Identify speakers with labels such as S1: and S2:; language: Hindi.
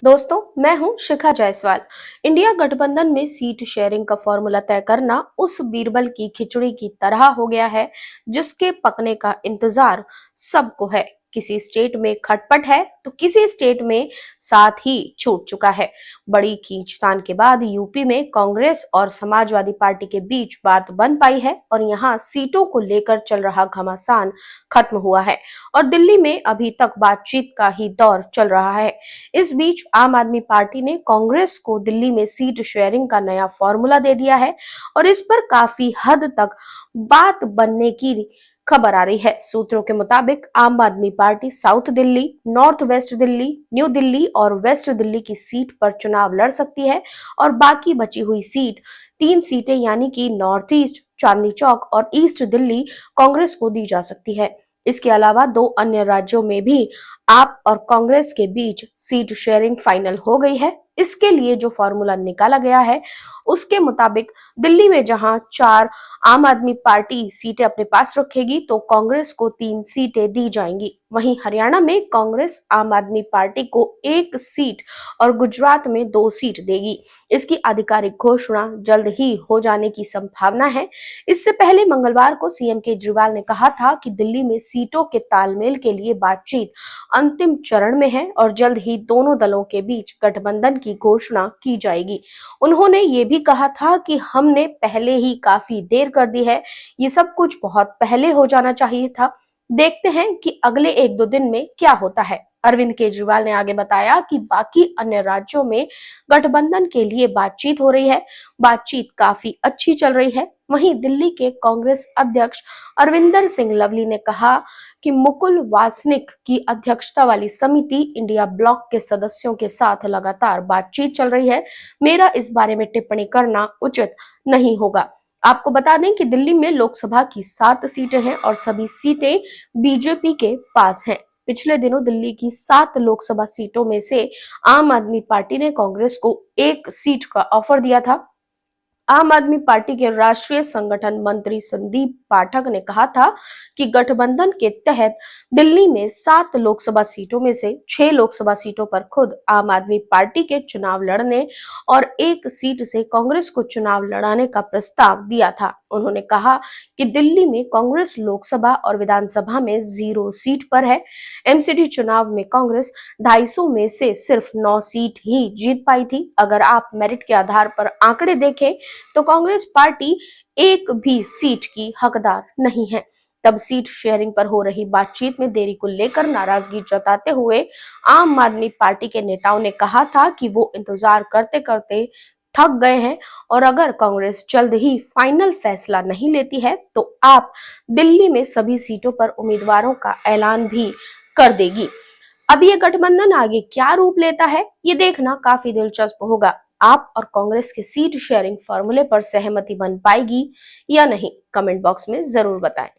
S1: दोस्तों, मैं हूं शिखा जायसवाल। इंडिया गठबंधन में सीट शेयरिंग का फॉर्मूला तय करना उस बीरबल की खिचड़ी की तरह हो गया है जिसके पकने का इंतजार सबको है। किसी स्टेट में खटपट है तो किसी स्टेट में साथ ही छूट चुका है। बड़ी खींचतान के बाद यूपी में कांग्रेस और समाजवादी पार्टी के बीच बात बन पाई है और यहां सीटों को लेकर चल रहा घमासान खत्म हुआ है और दिल्ली में अभी तक बातचीत का ही दौर चल रहा है। इस बीच आम आदमी पार्टी ने कांग्रेस को दिल्ली में सीट शेयरिंग का नया फॉर्मूला दे दिया है और इस पर काफी हद तक बात बनने की खबर आ रही है। सूत्रों के मुताबिक आम आदमी party south Delhi, north west Delhi, new Delhi और वेस्ट दिल्ली की सीट पर चुनाव लड़ सकती है और बाकी बची हुई तीन सीटें यानी कि नॉर्थ ईस्ट, चांदनी चौक और ईस्ट दिल्ली कांग्रेस को दी जा सकती है। इसके अलावा दो अन्य राज्यों में भी आप और कांग्रेस के बीच सीट शेयरिंग फाइनल हो गई है। इसके लिए जो फॉर्मूला निकाला गया है उसके मुताबिक दिल्ली में जहां 4 आम आदमी पार्टी सीटें अपने पास रखेगी तो कांग्रेस को 3 सीटें दी जाएंगी। वहीं हरियाणा में कांग्रेस आम आदमी पार्टी को 1 सीट और गुजरात में 2 सीट देगी। इसकी आधिकारिक घोषणा जल्द ही हो जाने की संभावना है। इससे पहले मंगलवार को सीएम केजरीवाल ने कहा था कि दिल्ली में सीटों के तालमेल के लिए बातचीत अंतिम चरण में है और जल्द ही दोनों दलों के बीच गठबंधन की घोषणा की जाएगी। उन्होंने ये भी कहा था कि हमने पहले ही काफी देर कर दी है, ये सब कुछ बहुत पहले हो जाना चाहिए था। देखते हैं कि अगले 1-2 दिन में क्या होता है। अरविंद केजरीवाल ने आगे बताया कि बाकी अन्य राज्यों में गठबंधन के लिए बातचीत हो रही है, बातचीत काफी अच्छी चल रही है। वहीं दिल्ली के कांग्रेस अध्यक्ष अरविंदर सिंह लवली ने कहा कि मुकुल वासनिक की अध्यक्षता वाली समिति इंडिया ब्लॉक के सदस्यों के साथ लगातार बातचीत चल रही है। मेरा इस बारे में टिप्पणी करना उचित नहीं होगा। आपको बता दें कि दिल्ली में लोकसभा की 7 सीटें हैं और सभी सीटें बीजेपी के पास हैं। पिछले दिनों दिल्ली की 7 लोकसभा सीटों में से आम आदमी पार्टी ने कांग्रेस को 1 सीट का ऑफर दिया था। आम आदमी पार्टी के राष्ट्रीय संगठन मंत्री संदीप पाठक ने कहा था कि गठबंधन के तहत दिल्ली में 7 लोकसभा सीटों में से 6 लोकसभा सीटों पर खुद आम आदमी पार्टी के चुनाव लड़ने और 1 सीट से कांग्रेस को चुनाव लड़ाने का प्रस्ताव दिया था। उन्होंने कहा कि दिल्ली में कांग्रेस लोकसभा और विधानसभा में 0 सीट पर है। एमसीडी चुनाव में कांग्रेस 250 में से सिर्फ 9 सीट ही जीत पाई थी। अगर आप मेरिट के आधार पर आंकड़े देखें तो कांग्रेस पार्टी एक भी सीट की हकदार नहीं है। तब सीट शेयरिंग पर हो रही बातचीत में देरी को लेकर नाराजगी जताते हुए आम आदमी पार्टी के नेताओं ने कहा था कि वो इंतजार करते करते थक गए हैं और अगर कांग्रेस जल्द ही फाइनल फैसला नहीं लेती है तो आप दिल्ली में सभी सीटों पर उम्मीदवारों का ऐलान भी कर देगी। अब ये गठबंधन आगे क्या रूप लेता है, ये देखना काफी दिलचस्प होगा। आप और कांग्रेस के सीट शेयरिंग फॉर्मूले पर सहमति बन पाएगी या नहीं, कमेंट बॉक्स में जरूर बताएं।